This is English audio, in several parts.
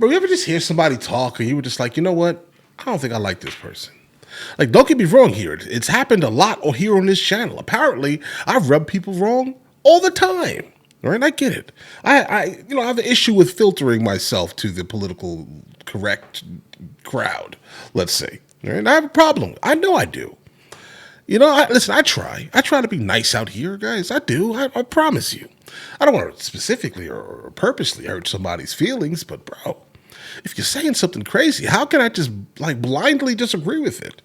Bro, you ever just hear somebody talk and you were just like, you know what? I don't think I like this person. Like, don't get me wrong here. It's happened a lot here on this channel. Apparently, I've rubbed people wrong all the time. All right, I get it. I have an issue with filtering myself to the political correct crowd, let's say. All right, I have a problem. I know I do. Listen, I try. I try to be nice out here, guys. I do. I promise you. I don't want to specifically or purposely hurt somebody's feelings, but bro, if you're saying something crazy, how can I just like blindly disagree with it?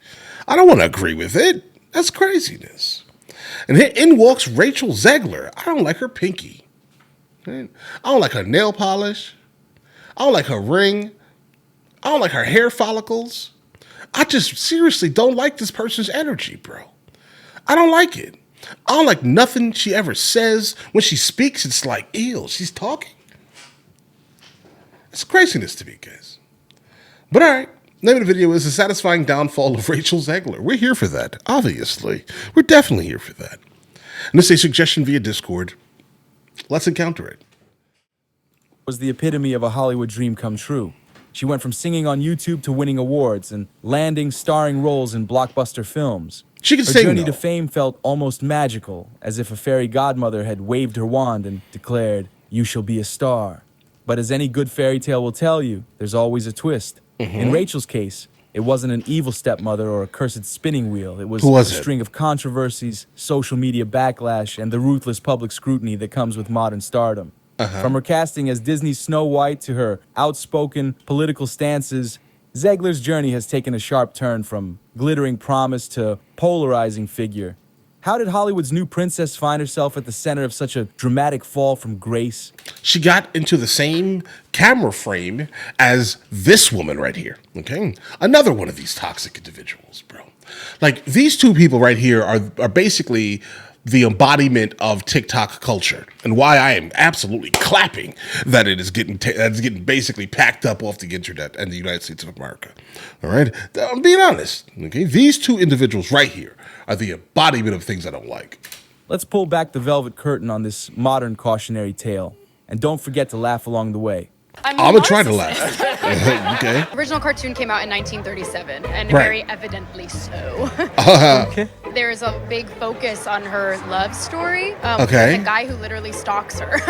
I don't want to agree with it. That's craziness. And in walks Rachel Zegler. I don't like her pinky. I don't like her nail polish. I don't like her ring. I don't like her hair follicles. I just seriously don't like this person's energy, bro. I don't like it. I don't like nothing she ever says. When she speaks, it's like, ew, she's talking. It's craziness to me, guys. But all right, name of the video is The Satisfying Downfall of Rachel Zegler. We're here for that, obviously. We're definitely here for that. And this is a suggestion via Discord. Let's encounter it. Was the epitome of a Hollywood dream come true. She went from singing on YouTube to winning awards and landing starring roles in blockbuster films. She can Her sing, journey though. to fame felt almost magical, as if a fairy godmother had waved her wand and declared, "You shall be a star." But as any good fairy tale will tell you, there's always a twist. In Rachel's case, it wasn't an evil stepmother or a cursed spinning wheel. It was a string of controversies, social media backlash, and the ruthless public scrutiny that comes with modern stardom. From her casting as Disney's Snow White to her outspoken political stances, Zegler's journey has taken a sharp turn from glittering promise to polarizing figure. How did Hollywood's new princess find herself at the center of such a dramatic fall from grace? She got into the same camera frame as this woman right here, okay? Another one of these toxic individuals, bro. Like, these two people right here are basically the embodiment of TikTok culture, and why I am absolutely clapping that it is getting basically packed up off the internet and the United States of America. All right, I'm being honest. Okay, these two individuals right here are the embodiment of things I don't like. Let's pull back the velvet curtain on this modern cautionary tale, and don't forget to laugh along the way. I'm gonna try to laugh. Okay. The original cartoon came out in 1937, and Right. very evidently so. Okay. There's a big focus on her love story. Okay. With a guy who literally stalks her.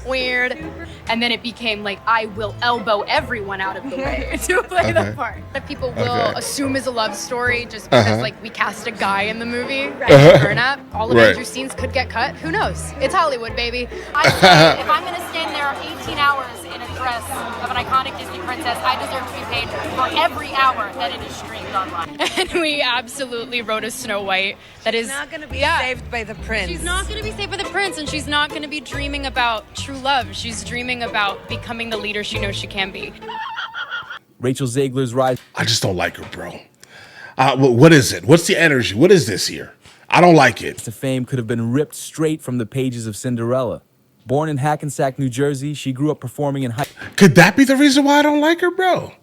Weird. And then it became like, I will elbow everyone out of the way to play the part. That people will assume is a love story just because like we cast a guy in the movie. Burn up. All of Andrew's scenes could get cut. Who knows? It's Hollywood, baby. I say if I'm going to stand there 18 hours in a dress of an iconic Disney princess, I deserve to be paid for every hour that it is streamed online. And we absolutely wrote a Snow White that is not going to be saved by the prince. She's not going to be saved by the prince, and she's not going to be dreaming about true love. She's dreaming about becoming the leader she knows she can be. Rachel Zegler's rise. I just don't like her, bro. What is it? What's the energy? What is this here? I don't like it. To fame could have been ripped straight from the pages of Cinderella. Born in Hackensack, New Jersey, she grew up performing in Could that be the reason why I don't like her, bro?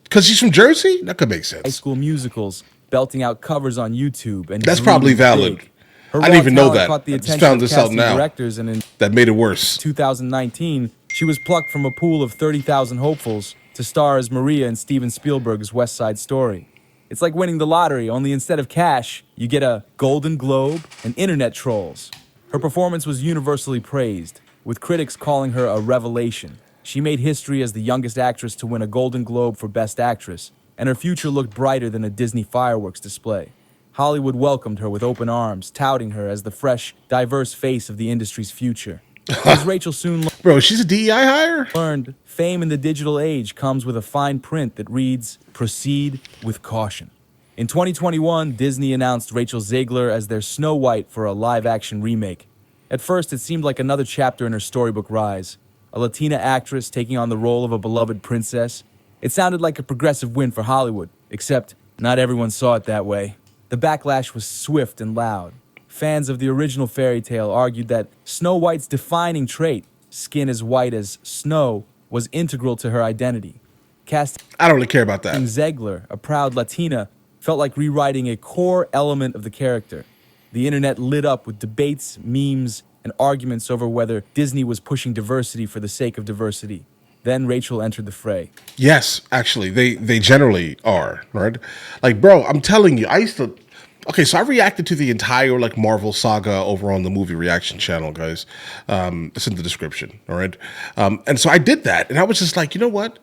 Because she's from Jersey? That could make high sense. school musicals, belting out covers on YouTube, and That's probably valid. big. Her I didn't raw even know talent that. Caught the I just attention found of this out casting now. directors, and in That made it worse. 2019, she was plucked from a pool of 30,000 hopefuls to star as Maria in Steven Spielberg's West Side Story. It's like winning the lottery, only instead of cash, you get a Golden Globe and internet trolls. Her performance was universally praised, with critics calling her a revelation. She made history as the youngest actress to win a Golden Globe for Best Actress, and her future looked brighter than a Disney fireworks display. Hollywood welcomed her with open arms, touting her as the fresh, diverse face of the industry's future. As Rachel soon Bro, she's a DEI hire? learned, fame in the digital age comes with a fine print that reads, "Proceed with caution." In 2021, Disney announced Rachel Zegler as their Snow White for a live-action remake. At first, it seemed like another chapter in her storybook rise. A Latina actress taking on the role of a beloved princess. It sounded like a progressive win for Hollywood, except not everyone saw it that way. The backlash was swift and loud. Fans of the original fairy tale argued that Snow White's defining trait, skin as white as snow, was integral to her identity. Casting I don't really care about that. Zegler, a proud Latina, felt like rewriting a core element of the character. The internet lit up with debates, memes, and arguments over whether Disney was pushing diversity for the sake of diversity. Then Rachel entered the fray. Yes, actually, they generally are, right? Like, bro, I'm telling you, I used to. Okay, so I reacted to the entire like Marvel saga over on the movie reaction channel, guys. It's in the description, all right. And so I did that, and I was just like, you know what?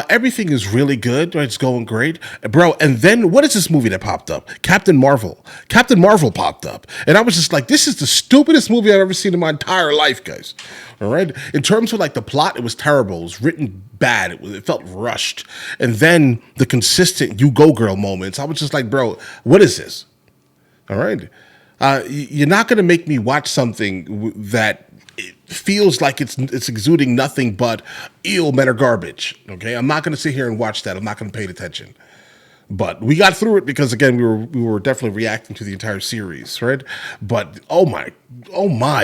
Everything is really good. Right? It's going great, bro. And then what is this movie that popped up? Captain Marvel. Captain Marvel popped up, and I was just like, this is the stupidest movie I've ever seen in my entire life, guys. All right. In terms of like the plot, it was terrible. It was written bad. It felt rushed. And then the consistent "you go girl" moments. I was just like, bro, what is this? All right. You're not going to make me watch something that it feels like it's exuding nothing but eel men are garbage. Okay. I'm not going to sit here and watch that. I'm not going to pay attention. But we got through it because again, we were definitely reacting to the entire series, right? But oh my,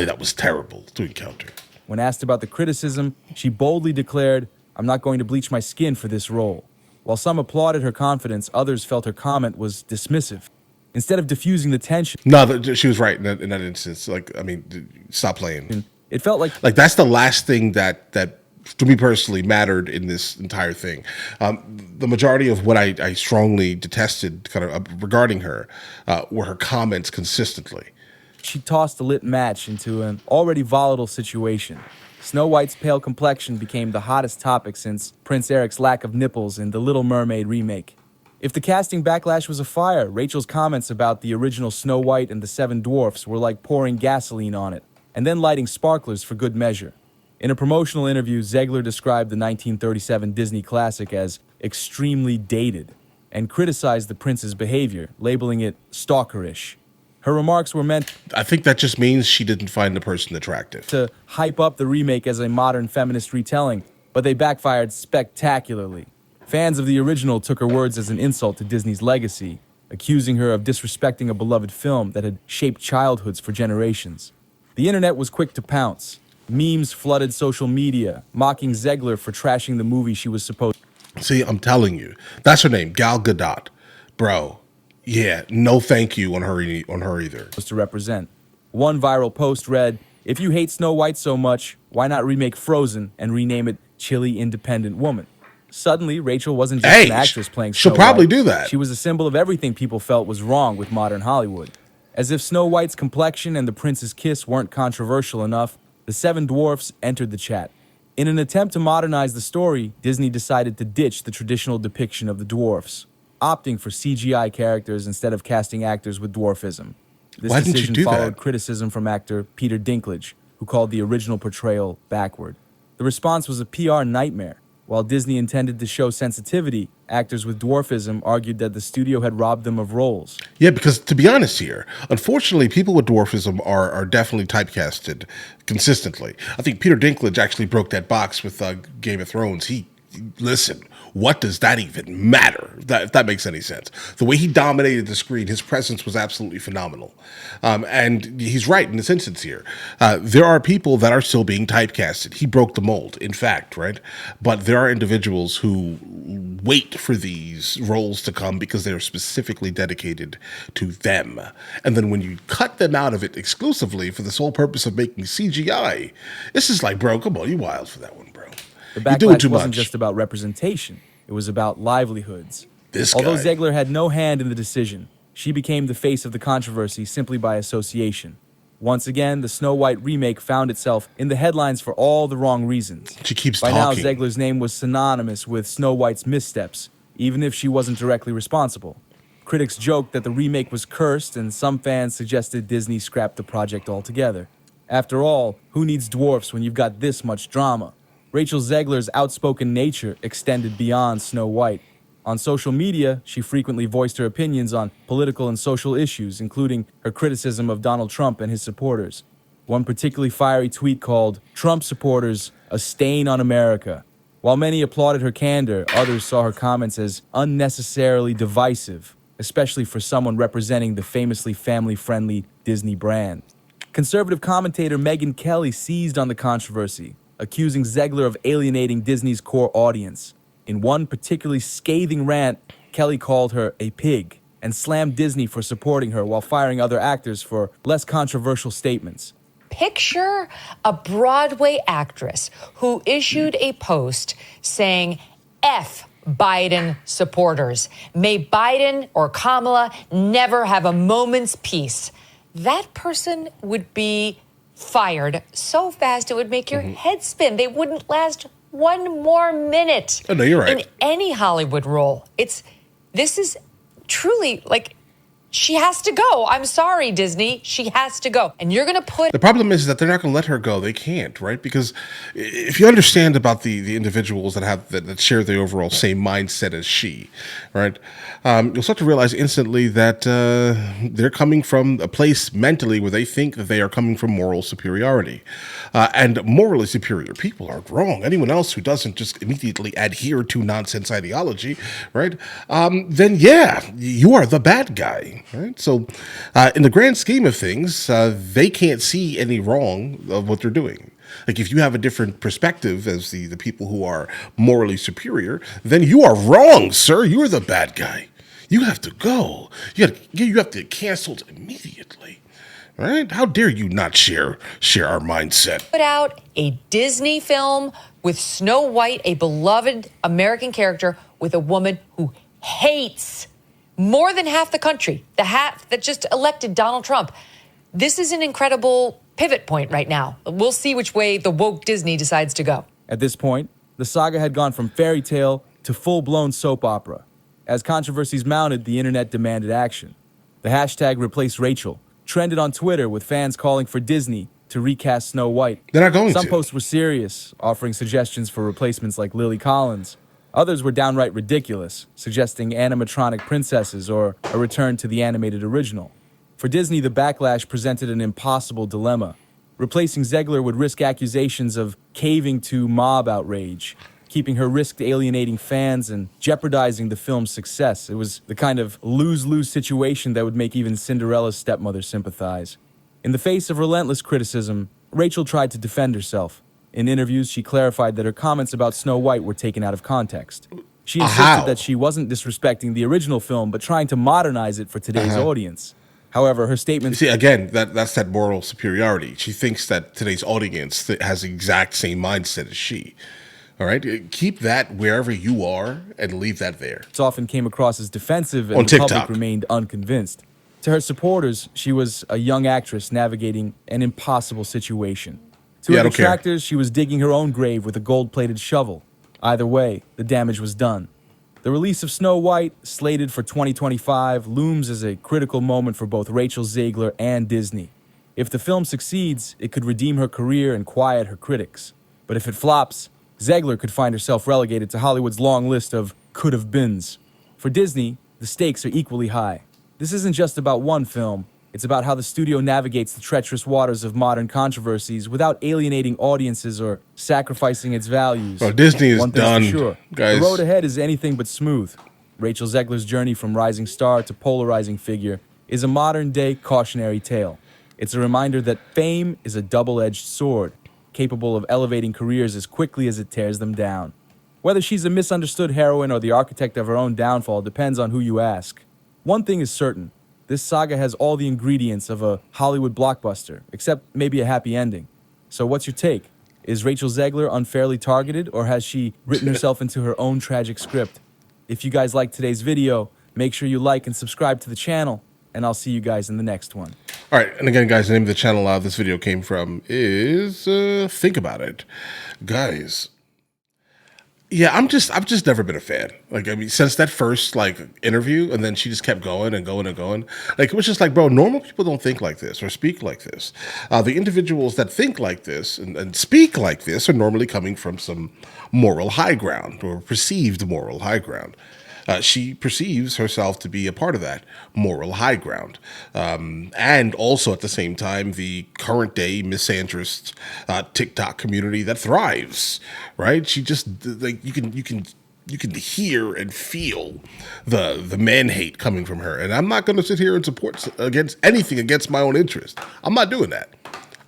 that was terrible to encounter. When asked about the criticism, she boldly declared, "I'm not going to bleach my skin for this role." While some applauded her confidence, others felt her comment was dismissive. Instead of diffusing the tension, No, she was right in that instance. Like, I mean, stop playing. it felt like That's the last thing that to me personally mattered in this entire thing. The majority of what I strongly detested kind of regarding her were her comments consistently. she tossed a lit match into an already volatile situation. Snow White's pale complexion became the hottest topic since Prince Eric's lack of nipples in the Little Mermaid remake. If the casting backlash was a fire, Rachel's comments about the original Snow White and the Seven Dwarfs were like pouring gasoline on it, and then lighting sparklers for good measure. In a promotional interview, Zegler described the 1937 Disney classic as extremely dated, and criticized the prince's behavior, labeling it stalkerish. Her remarks were meant I think that just means she didn't find the person attractive. to hype up the remake as a modern feminist retelling, but they backfired spectacularly. Fans of the original took her words as an insult to Disney's legacy, accusing her of disrespecting a beloved film that had shaped childhoods for generations. The internet was quick to pounce. Memes flooded social media, mocking Zegler for trashing the movie she was supposed See, I'm telling you, that's her name, Gal Gadot, bro. Yeah, no, thank you on her either. to represent. One viral post read, "If you hate Snow White so much, why not remake Frozen and rename it Chilly Independent Woman?" Suddenly, Rachel wasn't just Hey, an actress playing she'll Snow probably White. do that. She was a symbol of everything people felt was wrong with modern Hollywood. As if Snow White's complexion and the prince's kiss weren't controversial enough, the Seven Dwarfs entered the chat. In an attempt to modernize the story, Disney decided to ditch the traditional depiction of the dwarfs, opting for CGI characters instead of casting actors with dwarfism. This Why didn't you decision do followed that? criticism from actor Peter Dinklage, who called the original portrayal backward. The response was a PR nightmare. While Disney intended to show sensitivity, actors with dwarfism argued that the studio had robbed them of roles. Yeah, because to be honest here, unfortunately, people with dwarfism are definitely typecasted consistently. I think Peter Dinklage actually broke that box with Game of Thrones. Listen, what does that even matter? If that makes any sense. The way he dominated the screen, his presence was absolutely phenomenal. And he's right in this instance here. There are people that are still being typecasted. He broke the mold, in fact, right? But there are individuals who wait for these roles to come because they're specifically dedicated to them. And then when you cut them out of it exclusively for the sole purpose of making CGI, this is like, bro, come on, you wild for that one, bro. The You're doing backlash too wasn't much. just about representation, it was about livelihoods. This Although guy. Zegler had no hand in the decision, she became the face of the controversy simply by association. Once again, the Snow White remake found itself in the headlines for all the wrong reasons. She keeps By talking. now, Zegler's name was synonymous with Snow White's missteps, even if she wasn't directly responsible. Critics joked that the remake was cursed, and some fans suggested Disney scrap the project altogether. After all, who needs dwarfs when you've got this much drama? Rachel Zegler's outspoken nature extended beyond Snow White. On social media, she frequently voiced her opinions on political and social issues, including her criticism of Donald Trump and his supporters. One particularly fiery tweet called "Trump supporters, a stain on America." While many applauded her candor, others saw her comments as unnecessarily divisive, especially for someone representing the famously family-friendly Disney brand. Conservative commentator Megyn Kelly seized on the controversy, accusing Zegler of alienating Disney's core audience. In one particularly scathing rant, Kelly called her a pig and slammed Disney for supporting her while firing other actors for less controversial statements. picture a Broadway actress who issued a post saying, F Biden supporters. May Biden or Kamala never have a moment's peace. That person would be fired so fast it would make your head spin. They wouldn't last one more minute. Oh, no, you're right. In any Hollywood role. This is truly like, she has to go. I'm sorry, Disney. She has to go. And you're going to put... The problem is that they're not going to let her go. They can't, right? Because if you understand about the individuals that share the overall same mindset as she, right? You'll start to realize instantly that they're coming from a place mentally where they think that they are coming from moral superiority. And morally superior people are wrong. Anyone else who doesn't just immediately adhere to nonsense ideology, right? Then yeah, you are the bad guy. Right? So, in the grand scheme of things, they can't see any wrong of what they're doing. Like, if you have a different perspective as the people who are morally superior, then you are wrong, sir. You are the bad guy. You have to go. You have to get canceled immediately. Right? How dare you not share our mindset? Put out a Disney film with Snow White, a beloved American character, with a woman who hates more than half the country, the half that just elected Donald Trump. This is an incredible pivot point right now. We'll see which way the woke Disney decides to go. At this point, the saga had gone from fairy tale to full-blown soap opera. As controversies mounted, the internet demanded action. The hashtag Replace Rachel trended on Twitter with fans calling for Disney to recast Snow White. They're not going to. Some posts were serious, offering suggestions for replacements like Lily Collins. Others were downright ridiculous, suggesting animatronic princesses or a return to the animated original. For Disney, the backlash presented an impossible dilemma. Replacing Zegler would risk accusations of caving to mob outrage. Keeping her risked alienating fans and jeopardizing the film's success. It was the kind of lose-lose situation that would make even Cinderella's stepmother sympathize. In the face of relentless criticism, Rachel tried to defend herself. In interviews, she clarified that her comments about Snow White were taken out of context. She insisted that she wasn't disrespecting the original film, but trying to modernize it for today's audience. However, her statements... See, again, that's that moral superiority. She thinks that today's audience has the exact same mindset as she. All right? Keep that wherever you are and leave that there. It often came across as defensive, and the public remained unconvinced. To her supporters, she was a young actress navigating an impossible situation. To her detractors, she was digging her own grave with a gold-plated shovel. Either way, the damage was done. The release of Snow White, slated for 2025, looms as a critical moment for both Rachel Zegler and Disney. If the film succeeds, it could redeem her career and quiet her critics. But if it flops, Zegler could find herself relegated to Hollywood's long list of could-have-beens. For Disney, the stakes are equally high. This isn't just about one film. It's about how the studio navigates the treacherous waters of modern controversies without alienating audiences or sacrificing its values. Oh, Disney is One thing's done, for sure. guys. The road ahead is anything but smooth. Rachel Zegler's journey from rising star to polarizing figure is a modern-day cautionary tale. It's a reminder that fame is a double-edged sword, capable of elevating careers as quickly as it tears them down. Whether she's a misunderstood heroine or the architect of her own downfall depends on who you ask. One thing is certain. This saga has all the ingredients of a Hollywood blockbuster, except maybe a happy ending. So what's your take? Is Rachel Zegler unfairly targeted, or has she written herself into her own tragic script? If you guys liked today's video, make sure you like and subscribe to the channel, and I'll see you guys in the next one. All right, and again, guys, the name of the channel this video came from is Think About It. Guys, yeah, I've just never been a fan. Like, I mean, since that first interview, and then she just kept going and going and going. Like, it was just like, bro, normal people don't think like this or speak like this. The individuals that think like this and speak like this are normally coming from some moral high ground or perceived moral high ground. She perceives herself to be a part of that moral high ground. And also at the same time, the current day misandrist TikTok community that thrives, right? She just, like, you can hear and feel the man hate coming from her. And I'm not going to sit here and support anything against my own interest. I'm not doing that.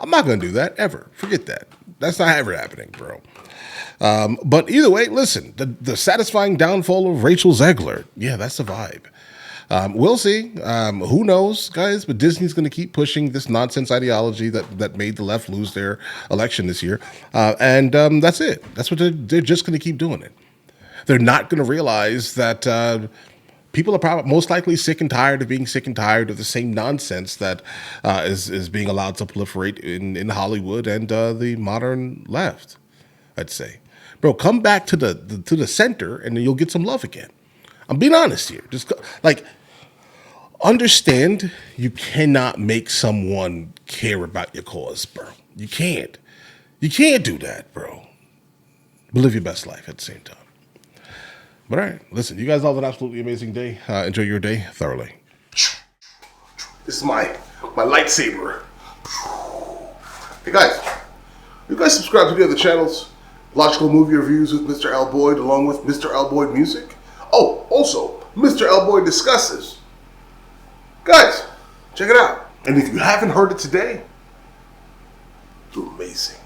I'm not going to do that ever. Forget that. That's not ever happening, bro. But either way, listen, the satisfying downfall of Rachel Zegler. Yeah, that's the vibe. We'll see. Who knows, guys? But Disney's going to keep pushing this nonsense ideology that made the left lose their election this year. And that's it. That's what they're just going to keep doing it. They're not going to realize that people are probably most likely sick and tired of being sick and tired of the same nonsense that is being allowed to proliferate in Hollywood and the modern left, I'd say. Bro, come back to the center and then you'll get some love again. I'm being honest here. Just like understand you cannot make someone care about your cause, bro. You can't. You can't do that, bro. But live your best life at the same time. But all right, listen, you guys all have an absolutely amazing day. Enjoy your day thoroughly. This is my lightsaber. Hey guys, you guys subscribe to the other channels? Logical Movie Reviews with Mr. L. Boyd, along with Mr. L. Boyd Music. Oh, also, Mr. L. Boyd Discusses. Guys, check it out. And if you haven't heard it today, you're amazing.